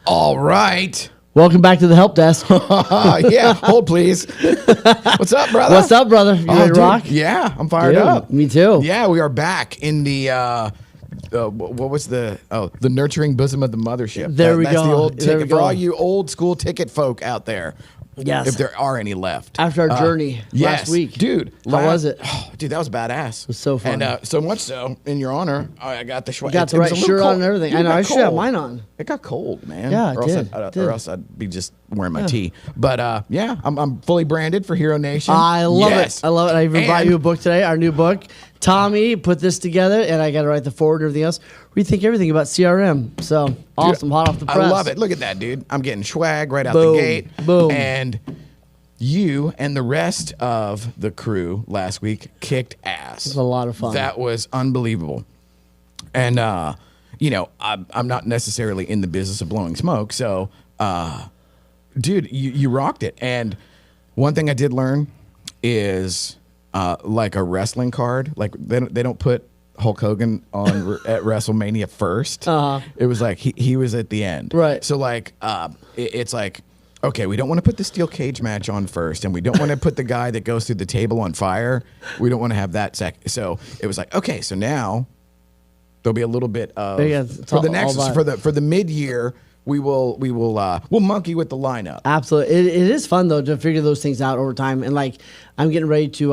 All right. Welcome back to the help desk. Yeah, hold please. What's up, brother? What's up, brother? You ready to dude, rock? Yeah, I'm fired up. Me too. Yeah, we are back in the what was the nurturing bosom of the mothership. There we That's go. the old There we ticket for go. all you old school ticket folk out there. Yes. If there are any left. After our journey last week. Dude. How was it? Oh, dude, that was badass. It was so fun. And so much so, in your honor, I got the You got the right shirt on and everything. Dude, I know. I should have cold. mine on. It got cold, man. Yeah, it or did. Or else I'd be just wearing my tee. But yeah, I'm fully branded for Hero Nation. I love Yes. it. I love it. I even brought you a book today, our new book. Tommy put this together, and I got to write the forward and everything else. Rethink everything about CRM. So awesome. Hot off the press. I love it. Look at that, dude. I'm getting swag right out Boom. the gate. Boom. And you and the rest of the crew last week kicked ass. It was a lot of fun. That was unbelievable. And, you know, I'm not necessarily in the business of blowing smoke. So, dude, you rocked it. And one thing I did learn is like a wrestling card, like they don't put Hulk Hogan on at WrestleMania first. It was like he was at the end. Right. So like it's like, okay, we don't want to put the steel cage match on first, and we don't want to put the guy that goes through the table on fire. We don't want to have that second. So it was like, okay, so now there'll be a little bit of for the mid-year. We'll monkey with the lineup. Absolutely, it is fun though to figure those things out over time. And like, I'm getting ready to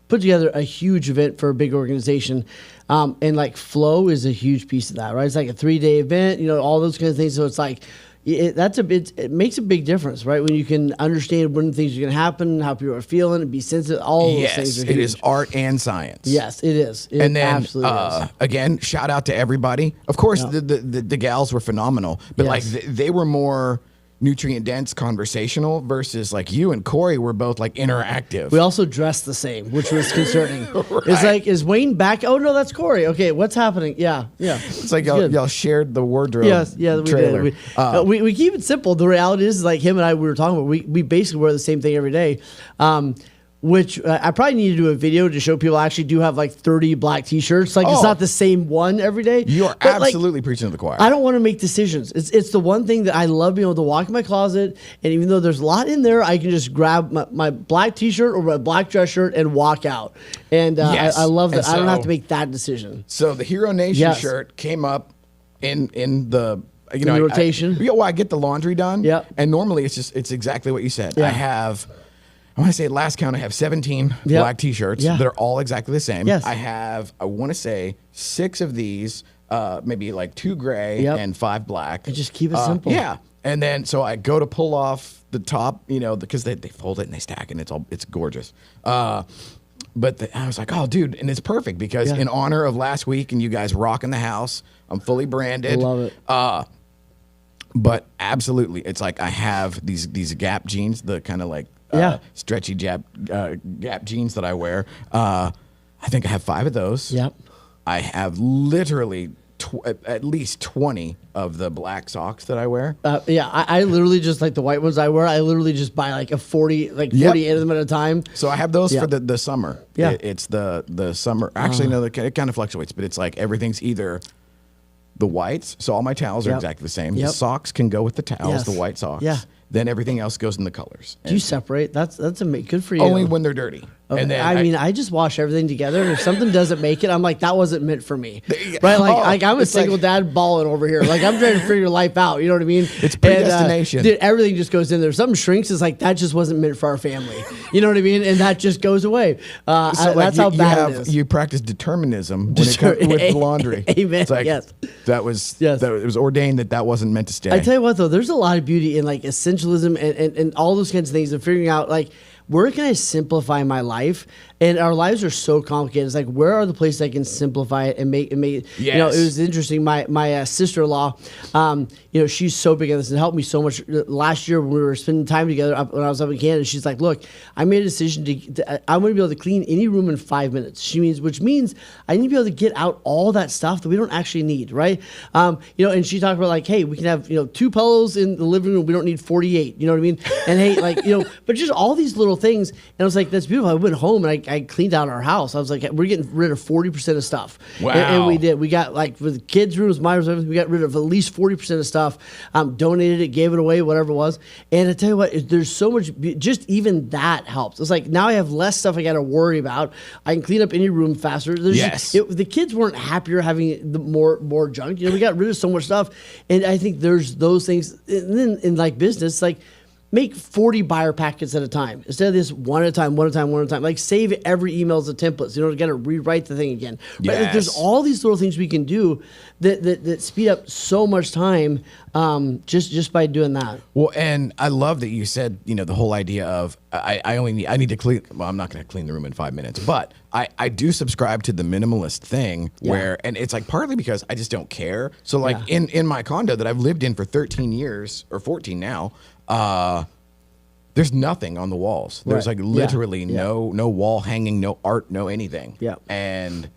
put together a huge event for a big organization, and like flow is a huge piece of that, right? It's like a 3-day event, you know, all those kinds of things. So it's like. It makes a big difference, right? When you can understand when things are going to happen, how people are feeling, and be sensitive. All those things are huge. It is art and science. Yes, it is. It and then absolutely is. Again, shout out to everybody. Of course, the gals were phenomenal, but like they were more nutrient dense conversational versus like you and Corey were both like interactive. We also dressed the same, which was concerning. Right. It's like, is Wayne back? Oh no, that's Corey. Okay, what's happening? Yeah. It's like y'all shared the wardrobe. Yes, trailer. We did. We keep it simple. The reality is like him and I, we were talking about, we basically wear the same thing every day. Which I probably need to do a video to show people I actually do have like 30 black t-shirts. Like it's not the same one every day. You are absolutely preaching to the choir. I don't want to make decisions. It's the one thing that I love being able to walk in my closet, and even though there's a lot in there, I can just grab my black t-shirt or my black dress shirt and walk out. And I love that. I don't have to make that decision. So the Hero Nation shirt came up in the rotation. I get the laundry done. Yep. And normally it's exactly what you said. Yeah. I want to say at last count, I have 17 black t-shirts. Yeah. They're all exactly the same. Yes. I want to say 6 of these, maybe like 2 gray and 5 black. And just keep it simple. Yeah. And then, so I go to pull off the top, you know, because they fold it and they stack it and it's gorgeous. But I was like, oh, dude, and it's perfect because in honor of last week and you guys rocking the house, I'm fully branded. I love it. But absolutely, it's like I have these Gap jeans, the kind of like, stretchy Gap jeans that I wear. I think I have 5 of those. Yep. I have literally at least 20 of the black socks that I wear. I literally just like the white ones I wear. I literally just buy like 48 of them at a time. So I have those for the summer. Yeah. It's the summer. Actually, no, it kind of fluctuates, but it's like everything's either the whites. So all my towels are exactly the same. The socks can go with the towels, the white socks. Yeah. Then everything else goes in the colors. Do you separate? That's good for you. Only when they're dirty. Okay. And then I just wash everything together, and if something doesn't make it, I'm like, that wasn't meant for me, right? Like I'm a single dad balling over here. Like I'm trying to figure life out. You know what I mean? It's predestination. Dude, everything just goes in there. Something shrinks. It's like that just wasn't meant for our family. You know what I mean? And that just goes away. That's how bad it is. You practice determinism when it comes with the laundry. Amen. It's like, that it was ordained that wasn't meant to stay. I tell you what, though, there's a lot of beauty in like essentialism and all those kinds of things, and figuring out like, where can I simplify my life? And our lives are so complicated. It's like, where are the places I can simplify it and make it? Yes. You know, it was interesting. My sister-in-law, you know, she's so big on this and helped me so much. Last year when we were spending time together when I was up in Canada, she's like, look, I made a decision I'm going to be able to clean any room in 5 minutes. Which means I need to be able to get out all that stuff that we don't actually need, right? You know, and she talked about like, hey, we can have, 2 pillows in the living room. We don't need 48. You know what I mean? And hey, like, but just all these little things, and I was like, that's beautiful. I went home and I cleaned out our house. I was like, we're getting rid of 40% of stuff. Wow. And we did. We got, like, for the kids' rooms, my rooms, everything, we got rid of at least 40% of stuff. Donated it, gave it away, whatever it was. And I tell you what, there's so much, just even that helps. It's like, now I have less stuff I got to worry about. I can clean up any room faster. Yes. The kids weren't happier having the more junk. You know, we got rid of so much stuff. And I think there's those things. And then in like business, like, make 40 buyer packets at a time instead of this one at a time. Like, save every email as a template, so you don't got to rewrite the thing again. Right? Yes. Like, there's all these little things we can do that speed up so much time just by doing that. Well, and I love that you said, you know, the whole idea of I need to clean. Well, I'm not going to clean the room in 5 minutes, but I do subscribe to the minimalist thing where, and it's like partly because I just don't care. So like in my condo that I've lived in for 13 years or 14 now, there's nothing on the walls. There's like literally no wall hanging, no art, no anything. Yeah. And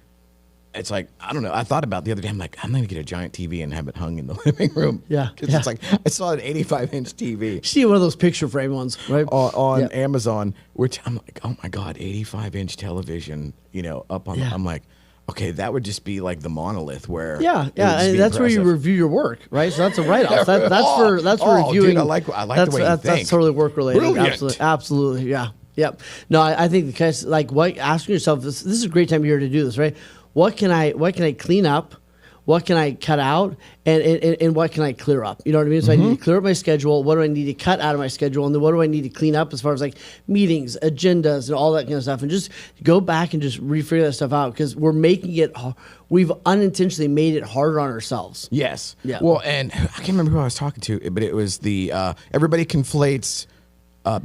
it's like, I don't know. I thought about the other day, I'm like, I'm going to get a giant TV and have it hung in the living room. Yeah. Because it's like, I saw an 85-inch TV. You see one of those picture frame ones, right? On Amazon, which I'm like, oh my God, 85-inch television, you know, up on, I'm like, okay, that would just be like the monolith where and that's where you review your work, right? So that's a write-off. That's for reviewing. Dude, I like the way you think. That's totally work related. Brilliant. Absolutely, yeah, yep. No, I think the case, like, what, asking yourself, this is a great time of year to do this, right? What can I clean up? What can I cut out? And what can I clear up? You know what I mean? So I need to clear up my schedule. What do I need to cut out of my schedule? And then what do I need to clean up as far as like meetings, agendas, and all that kind of stuff? And just go back and just refigure that stuff out, because we've unintentionally made it harder on ourselves. Yes. Yeah. Well, and I can't remember who I was talking to, but it was the everybody conflates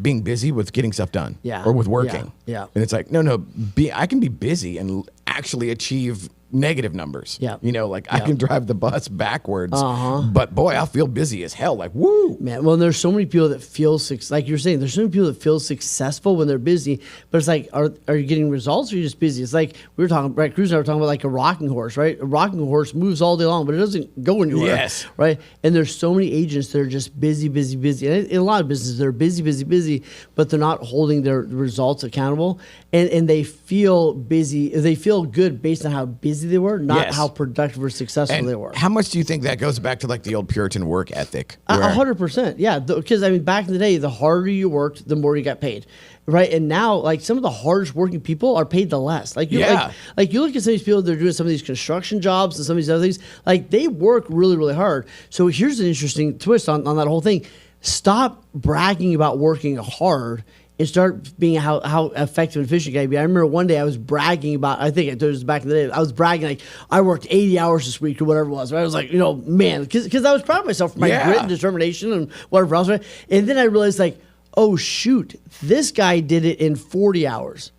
being busy with getting stuff done, or with working. Yeah. And it's like, no, I can be busy and actually achieve negative numbers. Yeah. You know, like I can drive the bus backwards, but boy, I'll feel busy as hell. Like, woo. Man, well, there's so many people that feel, like you're saying, there's so many people that feel successful when they're busy, but it's like, are you getting results, or are you just busy? It's like, we were talking, Brett Cruz and I were talking about, like a rocking horse, right? A rocking horse moves all day long, but it doesn't go anywhere. Yes. Right? And there's so many agents that are just busy. And in a lot of businesses, they're busy, but they're not holding their results accountable. And they feel busy, they feel good based on how busy they were, not how productive or successful they were. How much do you think that goes back to like the old Puritan work ethic? 100%. Yeah. Because I mean, back in the day, the harder you worked, the more you got paid. Right. And now, like, some of the hardest working people are paid the less. Like, you look at some of these people, they're doing some of these construction jobs and some of these other things. Like, they work really, really hard. So here's an interesting twist on that whole thing. Stop bragging about working hard and start being how effective and efficient you can be. I remember one day I was bragging about, I think it was back in the day, I was bragging like, I worked 80 hours this week or whatever it was. Right? I was like, you know, man, because I was proud of myself for my grit and determination and whatever else. Right? And then I realized, like, oh, shoot, this guy did it in 40 hours.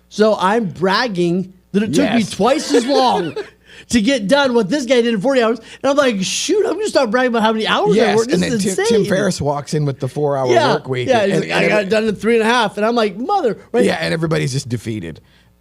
So I'm bragging that it took me twice as long to get done what this guy did in 40 hours. And I'm like, shoot, I'm going to start bragging about how many hours I worked. This and then is insane. Tim Ferriss walks in with the 4-hour work week. Yeah, and I got it done in 3.5. And I'm like, mother. Right? Yeah, and everybody's just defeated.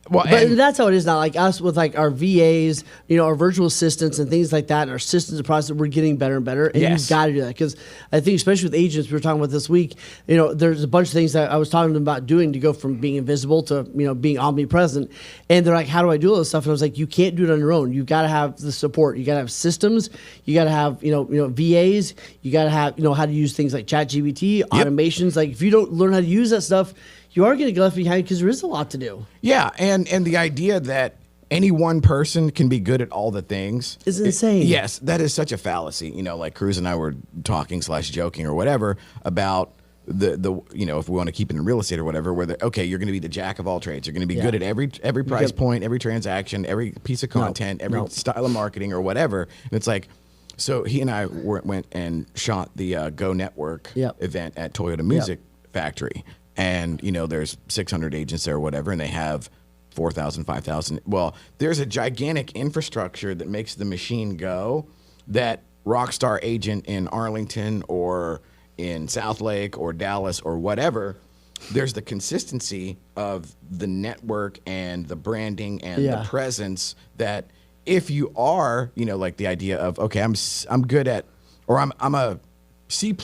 Well, but that's how it is now. Like us with like our VAs, you know, our virtual assistants and things like that, and our systems and processes, we're getting better and better. And you've got to do that, because I think, especially with agents, we were talking about this week, you know, there's a bunch of things that I was talking to them about doing to go from being invisible to, you know, being omnipresent. And they're like, how do I do all this stuff? And I was like, you can't do it on your own. You got to have the support. You got to have systems. You got to have, you know, VAs. You got to have, you know, how to use things like ChatGPT, automations. Like, if you don't learn how to use that stuff, you are going to get left behind, because there is a lot to do. Yeah, and the idea that any one person can be good at all the things is insane. Yes, that is such a fallacy. You know, like Cruz and I were talking / joking or whatever about the you know, if we want to keep it in real estate or whatever, where okay, you're going to be the jack of all trades. You're going to be good at every price point, every transaction, every piece of content, every style of marketing or whatever. And it's like, so he and I went and shot the Go Network event at Toyota Music Factory. And, you know, there's 600 agents there or whatever, and they have 4,000, 5,000. Well, there's a gigantic infrastructure that makes the machine go that Rockstar agent in Arlington or in Southlake or Dallas or whatever, there's the consistency of the network and the branding and the presence that if you are, you know, like the idea of, okay, I'm good at, or I'm a C+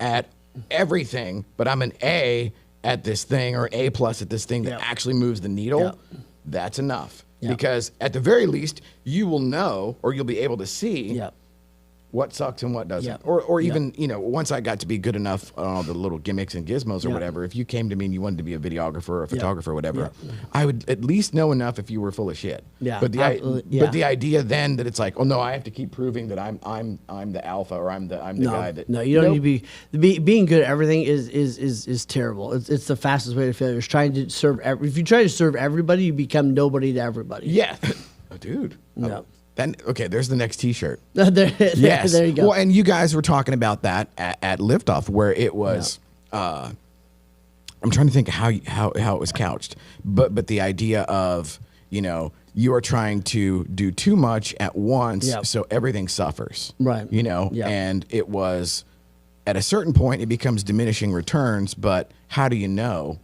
at everything, but I'm an A at this thing or an A+ at this thing that actually moves the needle, that's enough. Because at the very least, you will know, or you'll be able to see what sucks and what doesn't. Or even, you know, once I got to be good enough on all the little gimmicks and gizmos or whatever, if you came to me and you wanted to be a videographer or a photographer or whatever, I would at least know enough if you were full of shit. But the idea then that it's like, oh no, I have to keep proving that I'm the alpha, or I'm the guy that. No, you don't need to be being good at everything is terrible. It's the fastest way to failure. It's trying to serve if you try to serve everybody, you become nobody to everybody. Yeah. Oh, dude. No. Then okay, there's the next T-shirt. Yes, there you go. Well, and you guys were talking about that at Liftoff, where it was. I'm trying to think how it was couched, but the idea of, you know, you are trying to do too much at once, so everything suffers. Right. You know, and it was at a certain point it becomes diminishing returns, but how do you know?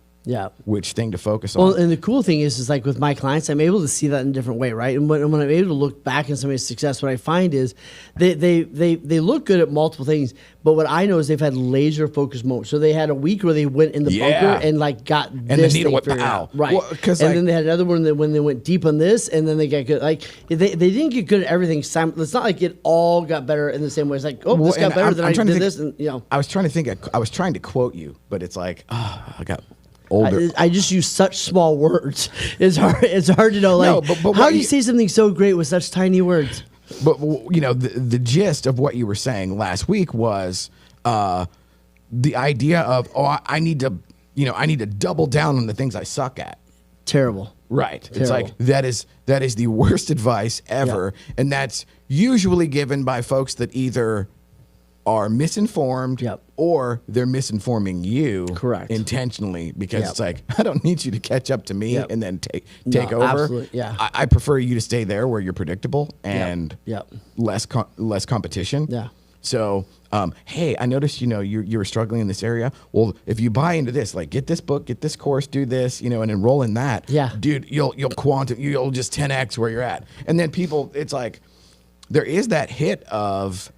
Which thing to focus on? Well, and the cool thing is like with my clients, I'm able to see that in a different way, right? And when I'm able to look back in somebody's success, what I find is they look good at multiple things, but what I know is they've had laser focused moments. So they had a week where they went in the bunker and like got and this the needle thing went pow. right? Well, and then they had another one that when they went deep on this, and then they got good. Like they didn't get good at everything. It's not like it all got better in the same way. It's like, oh, this got better than I did this, and you know. I was trying to quote you, but it's like, I got. Older. I just use such small words. It's hard to know. Like, no, but how do you say something so great with such tiny words? But you know, the gist of what you were saying last week was the idea of I need to double down on the things I suck at. Terrible. Right. Terrible. It's like that is the worst advice ever, and that's usually given by folks that either are misinformed or they're misinforming you intentionally, because it's like, I don't need you to catch up to me and then take over. Absolutely. I prefer you to stay there where you're predictable and less competition. So, hey, I noticed, you know, you were struggling in this area. Well, if you buy into this, like get this book, get this course, do this, you know, and enroll in that, dude, you'll just 10x where you're at. And then people, it's like, there is that hit of,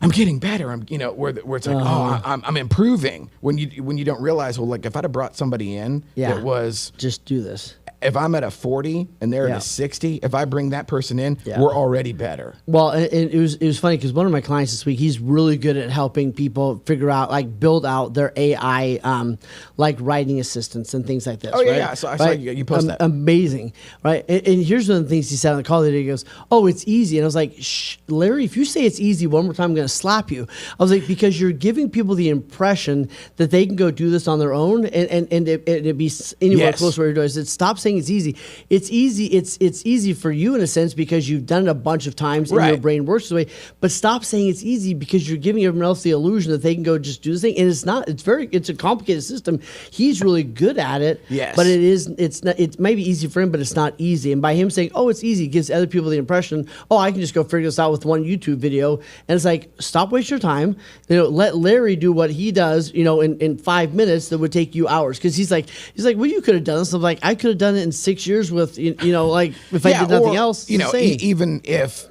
I'm getting better. I'm, you know, where it's like, I'm improving. When you don't realize, well, like if I'd have brought somebody in that was just do this. If I'm at a 40 and they're at a 60, if I bring that person in, we're already better. Well, and it was funny because one of my clients this week, he's really good at helping people figure out, like, build out their AI, like writing assistants and things like this. Oh, yeah. So I saw you post that. Amazing, right? And here's one of the things he said on the call today. He goes, "Oh, it's easy." And I was like, "Shh, Larry, if you say it's easy one more time, I'm going to slap you." I was like, because you're giving people the impression that they can go do this on their own and it'd be anywhere close where you're doing. I said, stop saying it's easy. It's easy. It's easy for you in a sense because you've done it a bunch of times and your brain works this way. But stop saying it's easy because you're giving everyone else the illusion that they can go just do this thing. And it's not. It's a complicated system. He's really good at it. Yes. But it's not. It may be easy for him, but it's not easy. And by him saying, "Oh, it's easy," gives other people the impression, "Oh, I can just go figure this out with one YouTube video." And it's like, stop wasting your time. You know, let Larry do what he does. You know, in 5 minutes that would take you hours. Because he's like, well, you could have done this. I'm like, I could have done it in 6 years with you know, like if I did nothing else. You know, even if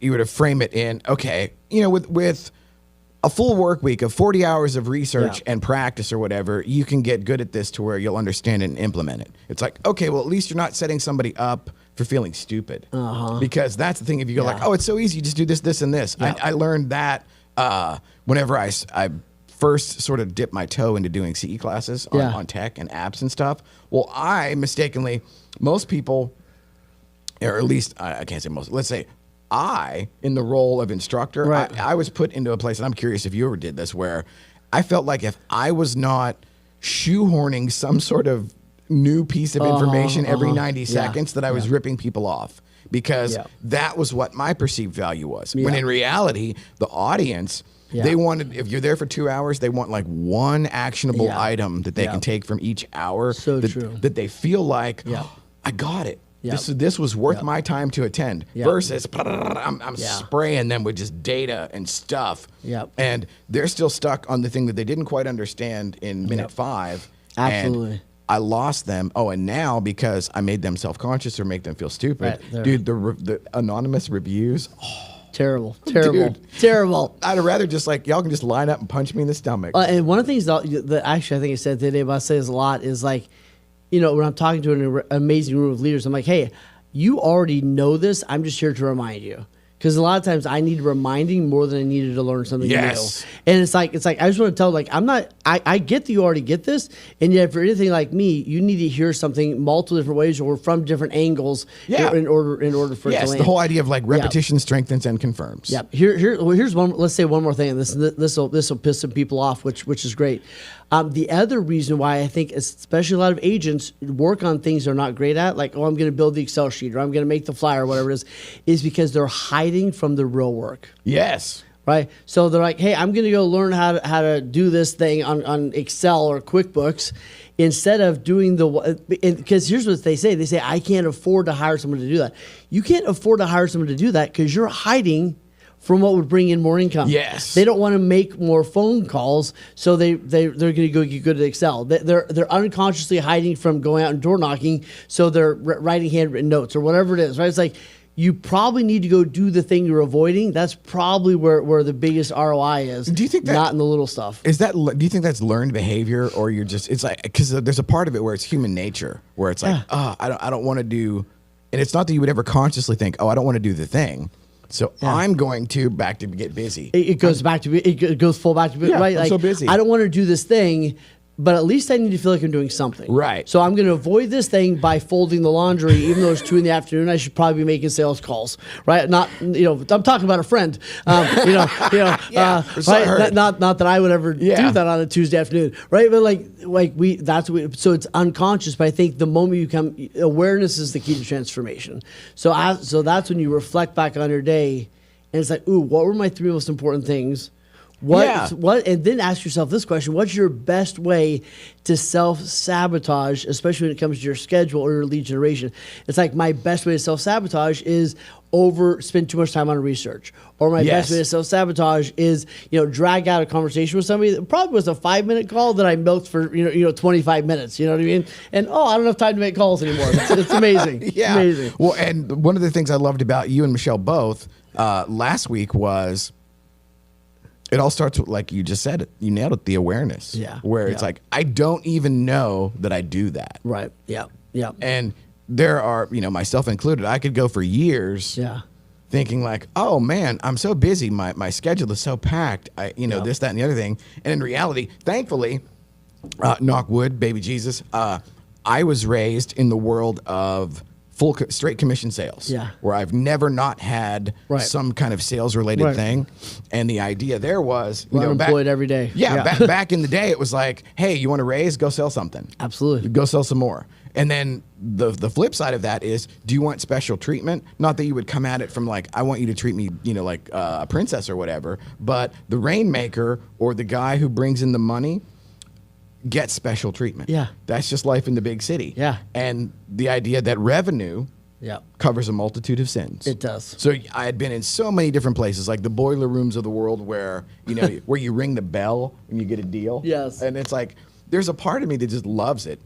you were to frame it in, okay, you know, with a full work week of 40 hours of research and practice or whatever, you can get good at this to where you'll understand it and implement it. It's like, okay, well, at least you're not setting somebody up for feeling stupid. Because that's the thing. If you go like, oh, it's so easy, you just do this, this, and this. I learned that whenever I first sort of dipped my toe into doing CE classes on tech and apps and stuff. Well, I mistakenly, most people, or at least I can't say most, let's say I, in the role of instructor, I was put into a place, and I'm curious if you ever did this, where I felt like if I was not shoehorning some sort of new piece of information every 90 seconds, that I was ripping people off, because that was what my perceived value was. When in reality, the audience, they wanted, if you're there for 2 hours, they want like one actionable item that they can take from each hour that they feel like, I got it. This was worth my time to attend versus I'm spraying them with just data and stuff. And they're still stuck on the thing that they didn't quite understand in minute 5. Absolutely. And I lost them. Oh, and now because I made them self-conscious or make them feel stupid, dude, the anonymous reviews, Terrible. Dude. Terrible. I'd rather just like, y'all can just line up and punch me in the stomach. And one of the things that actually I think I said today, but I say this a lot, is like, you know, when I'm talking to an amazing room of leaders, I'm like, hey, you already know this. I'm just here to remind you. Because a lot of times I need reminding more than I needed to learn something new. And it's like I just want to tell, like, I get that you already get this, and yet for anything like me, you need to hear something multiple different ways or from different angles in order for it to land. The whole idea of like repetition strengthens and confirms. Yeah. Here's one. Let's say one more thing, and this will piss some people off, which is great. The other reason why I think, especially a lot of agents work on things they're not great at, like, oh, I'm going to build the Excel sheet or I'm going to make the flyer or whatever it is because they're hiding from the real work. Yes. Right. So they're like, hey, I'm going to go learn how to do this thing on Excel or QuickBooks instead of doing because here's what they say. They say, I can't afford to hire someone to do that. You can't afford to hire someone to do that because you're hiding from what would bring in more income. Yes. They don't want to make more phone calls, so they're going to go get good at Excel. They're unconsciously hiding from going out and door knocking, so they're writing handwritten notes or whatever it is, right? It's like, you probably need to go do the thing you're avoiding. That's probably where the biggest ROI is. Do you think that, not in the little stuff? Do you think that's learned behavior, or you're just, it's like, because there's a part of it where it's human nature, where it's like, I don't want to do, and it's not that you would ever consciously think, I don't want to do the thing. So I'm going to get busy. It goes back to it goes full back to right. I'm so busy. I don't want to do this thing, but at least I need to feel like I'm doing something. Right. So I'm going to avoid this thing by folding the laundry, even though it's 2 PM. I should probably be making sales calls, right? Not, I'm talking about a friend. Right? Not that I would ever do that on a Tuesday afternoon, right? But so it's unconscious. But I think the moment you come, awareness is the key to transformation. So that's when you reflect back on your day, and it's like, ooh, what were my 3 most important things? And then ask yourself this question: what's your best way to self-sabotage, especially when it comes to your schedule or your lead generation? It's like, my best way to self-sabotage is spend too much time on research, or my best way to self-sabotage is drag out a conversation with somebody that probably was a 5-minute call that I milked for 25 minutes. You know what I mean? And I don't have time to make calls anymore. It's amazing. It's amazing. Well, and one of the things I loved about you and Michelle both last week was, it all starts with, like you just said it, you nailed it, the awareness. Yeah. Where it's like, I don't even know that I do that. Right. Yeah. Yeah. And there are, myself included, I could go for years thinking like, oh man, I'm so busy. My schedule is so packed. This, that, and the other thing. And in reality, thankfully, knock wood, baby Jesus, I was raised in the world of straight commission sales, where I've never not had some kind of sales related thing. And the idea there was, employed every day. Back in the day, it was like, hey, you want to raise? Go sell something. Absolutely. Go sell some more. And then the flip side of that is, do you want special treatment? Not that you would come at it from like, I want you to treat me, like a princess or whatever, but the rainmaker or the guy who brings in the money gets special treatment. Yeah. That's just life in the big city. Yeah. And the idea that revenue covers a multitude of sins. It does. So I had been in so many different places, like the boiler rooms of the world where, where you ring the bell when you get a deal. Yes. And it's like, there's a part of me that just loves it.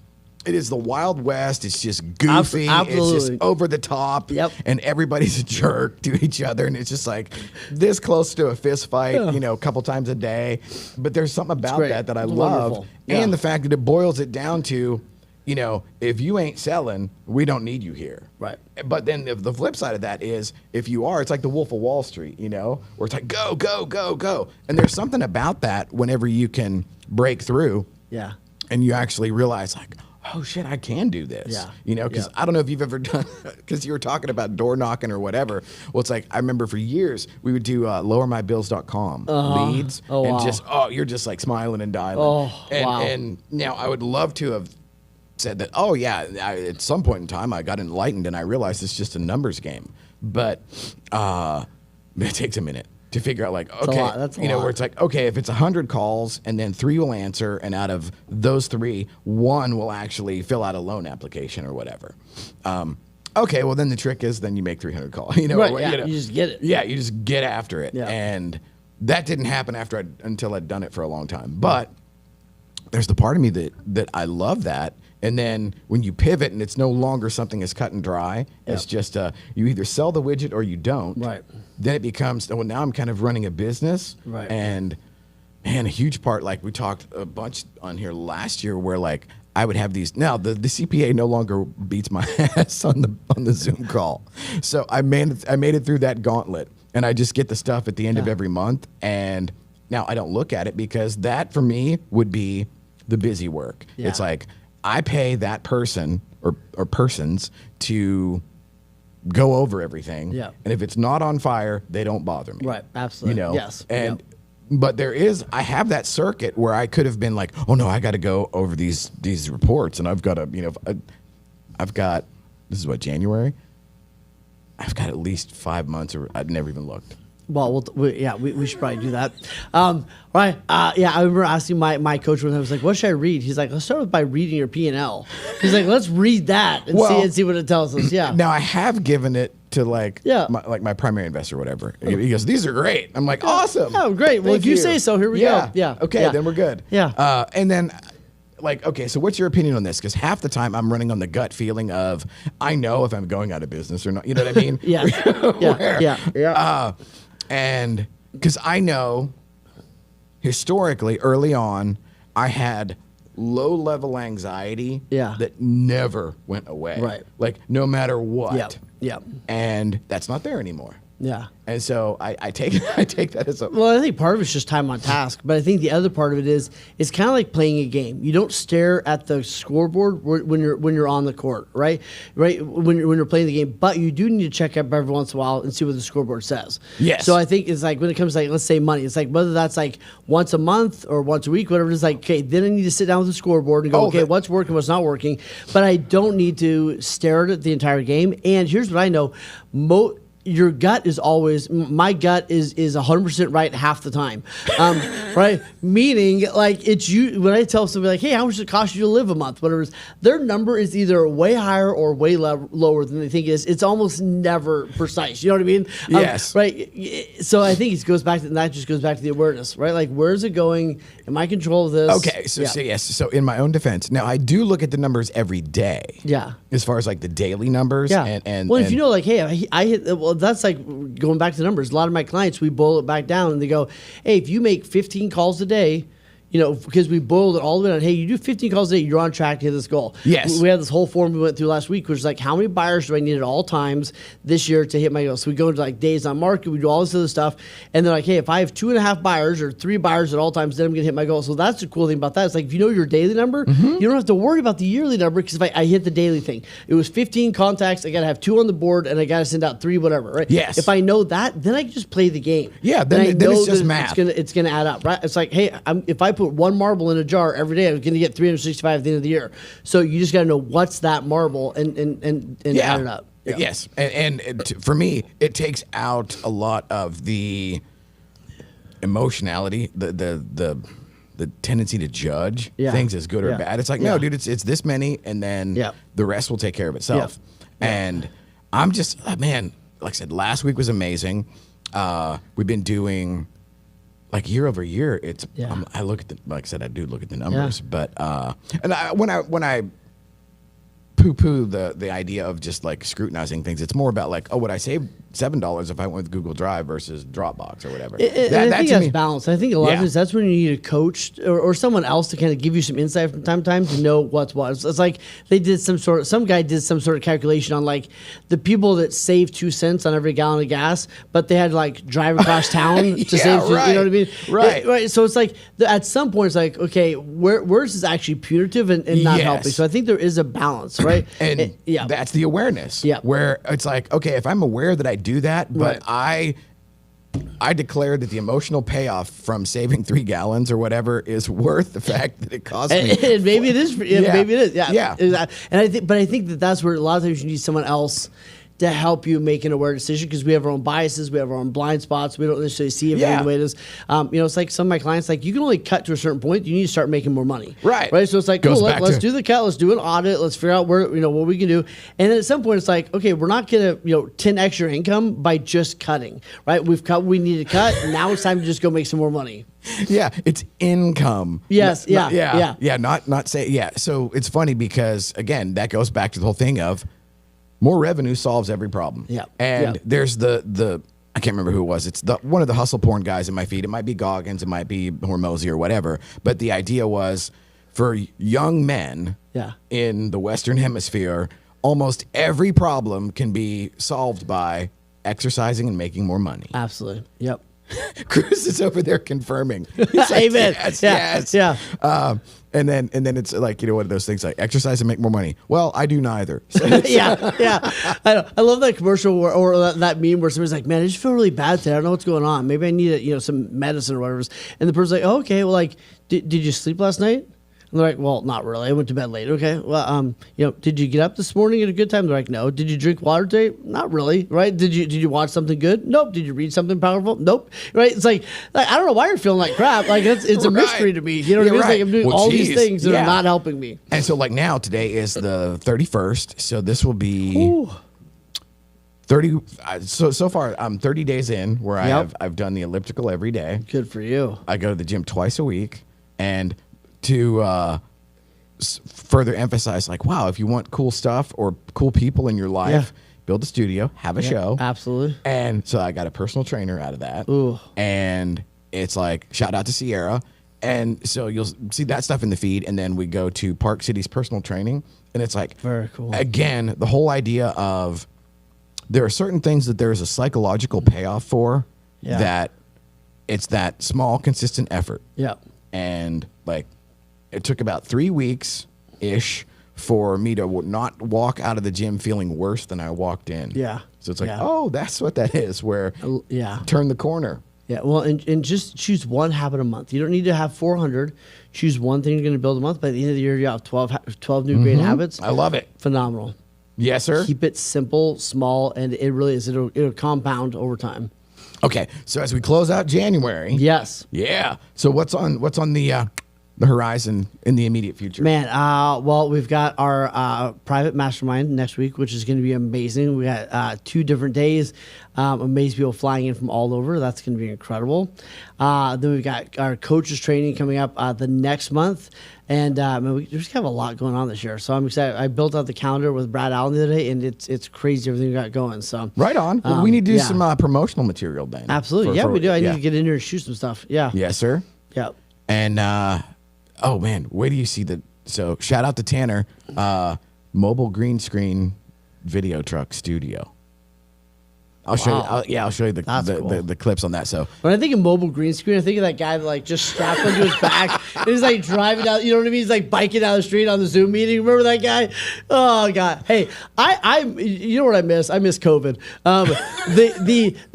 It is the Wild West. It's just goofy. Absolutely. It's just over the top. Yep. And everybody's a jerk to each other. And it's just like this close to a fist fight, a couple times a day. But there's something about that I love. Wonderful. And the fact that it boils it down to, if you ain't selling, we don't need you here. Right. But then the flip side of that is, if you are, it's like the Wolf of Wall Street, where it's like, go, go, go, go. And there's something about that whenever you can break through. Yeah. And you actually realize like, oh shit, I can do this. Yeah. Because I don't know if you've ever done, because you were talking about door knocking or whatever. Well, it's like, I remember for years we would do lowermybills.com leads. And you're just like smiling and dialing. And now I would love to have said that, at some point in time I got enlightened and I realized it's just a numbers game. But it takes a minute to figure out like, okay, where it's like, okay, if it's 100 calls and then 3 will answer, and out of those 3, 1 will actually fill out a loan application or whatever. Okay, well then the trick is then you make 300 calls. You just get it. Yeah, you just get after it. Yeah. And that didn't happen until I'd done it for a long time. But there's the part of me that I love that, And then when you pivot and it's no longer something that's cut and dry, it's just you either sell the widget or you don't. Right. Then it becomes, well, now I'm kind of running a business. Right. And man, a huge part, like we talked a bunch on here last year where like I would have these. Now the CPA no longer beats my ass on the Zoom call. So I made it through that gauntlet, and I just get the stuff at the end of every month. And now I don't look at it because that for me would be the busy work. Yeah. It's like I pay that person or persons to go over everything. Yeah. And if it's not on fire, they don't bother me. Right. Absolutely. You know? Yes. And but I have that circuit where I could have been like, oh no, I got to go over these reports, and I've got to, I've got, this is what, January? I've got at least 5 months, or I'd never even looked. Well, we should probably do that. Right. I remember asking my coach one time, I was like, what should I read? He's like, let's start by reading your P&L. He's like, let's read that and see what it tells us. Yeah. Now I have given it to Yeah. my primary investor or whatever. He goes, these are great. I'm like, awesome. Oh, great. Well, Thank if you say so, here we go. Yeah. Okay, Yeah. then we're good. Yeah. And then like, okay, so what's your opinion on this? Because half the time I'm running on the gut feeling of, I know if I'm going out of business or not. You know what I mean? Yeah. And because I know historically early on, I had low level anxiety that never went away. Right. Like no matter what. Yeah. And that's not there anymore. Yeah. And so I take that as a Well, I think part of it's just time on task, but I think the other part of it is it's kind of like playing a game. You don't stare at the scoreboard when you're on the court, right? When you're playing the game, but you do need to check up every once in a while and see what the scoreboard says. Yes. So I think it's like when it comes to, like, let's say money, it's like whether that's like once a month or once a week, whatever it is, like, okay, then I need to sit down with the scoreboard and go, what's working, what's not working, but I don't need to stare at it the entire game. And here's what I know. Your gut is always, my gut is 100% right half the time, right? Meaning, like, it's you, when I tell somebody, like, hey, how much does it cost you to live a month? Whatever it is, their number is either way higher or way lower than they think it is. It's almost never precise. You know what I mean? Yes. Right? So I think it goes back to, and that just goes back to the awareness, right? Like, where's it going? Am I in control of this? Okay, so yes. So in my own defense, now I do look at the numbers every day. Yeah. As far as like the daily numbers. Yeah. And well, if you know, like, hey, I hit, well, that's like going back to the numbers. A lot of my clients, we boil it back down and they go, hey, if you make 15 calls a day, you know, because we boiled it all the way down. Hey, you do 15 calls a day, you're on track to hit this goal. Yes. We had this whole form we went through last week, which is like, how many buyers do I need at all times this year to hit my goal? So we go into like days on market, we do all this other stuff. And they're like, hey, if I have 2.5 buyers or 3 buyers at all times, then I'm going to hit my goal. So that's the cool thing about that. It's like, if you know your daily number, you don't have to worry about the yearly number, because if I hit the daily thing, it was 15 contacts, I got to have 2 on the board, and I got to send out 3, whatever, right? Yes. If I know that, then I can just play the game. Yeah, then it's just math. It's gonna add up, right? It's like, hey, if I put 1 marble in a jar every day, I'm going to get 365 at the end of the year. So you just got to know what's that marble and add it up. Yeah. Yes, and for me, it takes out a lot of the emotionality, the tendency to judge things as good or bad. It's like, no, dude, it's this many, and then the rest will take care of itself. And I'm just, man, like I said, last week was amazing. We've been doing, like, year over year, it's I look at the, like I said, I do look at the numbers, but and when I poo-poo the idea of just like scrutinizing things, it's more about like, oh, would I save $7 if I went with Google Drive versus Dropbox or whatever? I think that's balance. I think a lot of it is that's when you need a coach or someone else to kind of give you some insight from time to time to know what's what. It's like they did some guy did some sort of calculation on like the people that save 2 cents on every gallon of gas, but they had to like drive across town to save. Right. You know what I mean? Right. So it's like at some point it's like, okay, where is this actually punitive and not helping? So I think there is a balance, right? And that's the awareness. Yeah. Where it's like, okay, if I'm aware that I do that, but I declare that the emotional payoff from saving 3 gallons or whatever is worth the fact that it costs me. And maybe it is. Maybe it is. Yeah. Yeah. And I think that that's where a lot of times you need someone else to help you make an aware decision because we have our own biases, we have our own blind spots. We don't necessarily see everything the way it is. It's like some of my clients, like you can only cut to a certain point. You need to start making more money. Right. So it's like, cool, let's do the cut. Let's do an audit. Let's figure out where, what we can do. And then at some point it's like, okay, we're not going to, 10 extra income by just cutting, right? We've cut what we need to cut. And now it's time to just go make some more money. Yeah, it's income. Yes, not say, yeah. So it's funny because, again, that goes back to the whole thing of more revenue solves every problem. Yeah. And there's the I can't remember who it was. It's one of the hustle porn guys in my feed. It might be Goggins, it might be Hormozy or whatever. But the idea was for young men in the Western Hemisphere, almost every problem can be solved by exercising and making more money. Absolutely. Yep. Chris is over there confirming. He's like, Amen. Yes. And then it's like, one of those things like exercise and make more money. Well, I do neither. Yeah. I love that commercial or that meme where somebody's like, man, I just feel really bad today. I don't know what's going on. Maybe I need some medicine or whatever. And the person's like, oh, okay, well, like, did you sleep last night? And they're like, well, not really. I went to bed late. Okay. Well, did you get up this morning at a good time? They're like, no. Did you drink water today? Not really. Right. Did you watch something good? Nope. Did you read something powerful? Nope. Right. It's like I don't know why you're feeling like crap. Like it's a mystery to me. You know what I mean? It's like I'm doing all these things that are not helping me. And so like now today is the 31st. So this will be 30. So far I'm 30 days in where I've done the elliptical every day. Good for you. I go to the gym twice a week, and to further emphasize, like, wow, if you want cool stuff or cool people in your life, build a studio, have a show. Absolutely. And so I got a personal trainer out of that. Ooh. And it's like, shout out to Sierra. And so you'll see that stuff in the feed. And then we go to Park City's personal training. And it's like, very cool. Again, the whole idea of there are certain things that there is a psychological payoff for that it's that small, consistent effort. Yeah. And like, it took about 3 weeks-ish for me to not walk out of the gym feeling worse than I walked in. Yeah. So it's like, oh, that's what that is, where turn the corner. Yeah, well, and just choose one habit a month. You don't need to have 400. Choose one thing you're going to build a month. By the end of the year, you have 12 new great habits. I love it. Phenomenal. Yes, sir. Keep it simple, small, and it really is. It'll compound over time. Okay, so as we close out January. Yes. Yeah. So what's on the horizon in the immediate future? Man, well, we've got our private mastermind next week, which is going to be amazing. We got 2 different days, amazing people flying in from all over. That's going to be incredible. Then we've got our coaches training coming up the next month. And we just have a lot going on this year. So I'm excited. I built out the calendar with Brad Allen the other day, and it's crazy everything we got going. So right on. Well, we need to do some promotional material then. Absolutely. We do. I need to get in there and shoot some stuff. Yeah. Yes, sir. Yeah. And oh man, where do you see so shout out to Tanner, mobile green screen video truck studio. I'll show you. I'll show you the clips on that. So when I think of mobile green screen, I think of that guy that like just strapped onto his back and he's like driving down. You know what I mean? He's like biking down the street on the Zoom meeting. Remember that guy? Oh God! Hey, I you know what I miss? I miss COVID.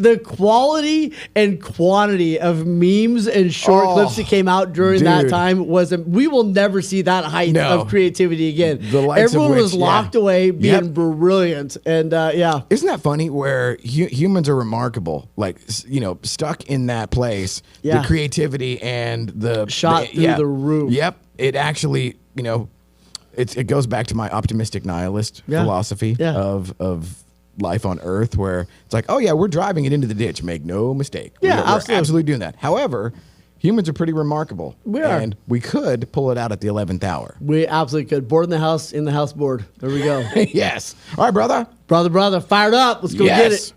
The quality and quantity of memes and short clips that came out during that time we will never see that height of creativity again. Everyone was locked away, being brilliant, and Isn't that funny? Where humans are remarkable, like stuck in that place. The creativity and the shot through the roof. Yep, it actually it goes back to my optimistic nihilist philosophy of life on Earth, where it's like, oh yeah, we're driving it into the ditch. Make no mistake. Yeah, we're absolutely doing that. However, humans are pretty remarkable. We are. And we could pull it out at the 11th hour. We absolutely could. Board in the house board. There we go. Yes. All right, brother. Brother, fired up. Let's go get it.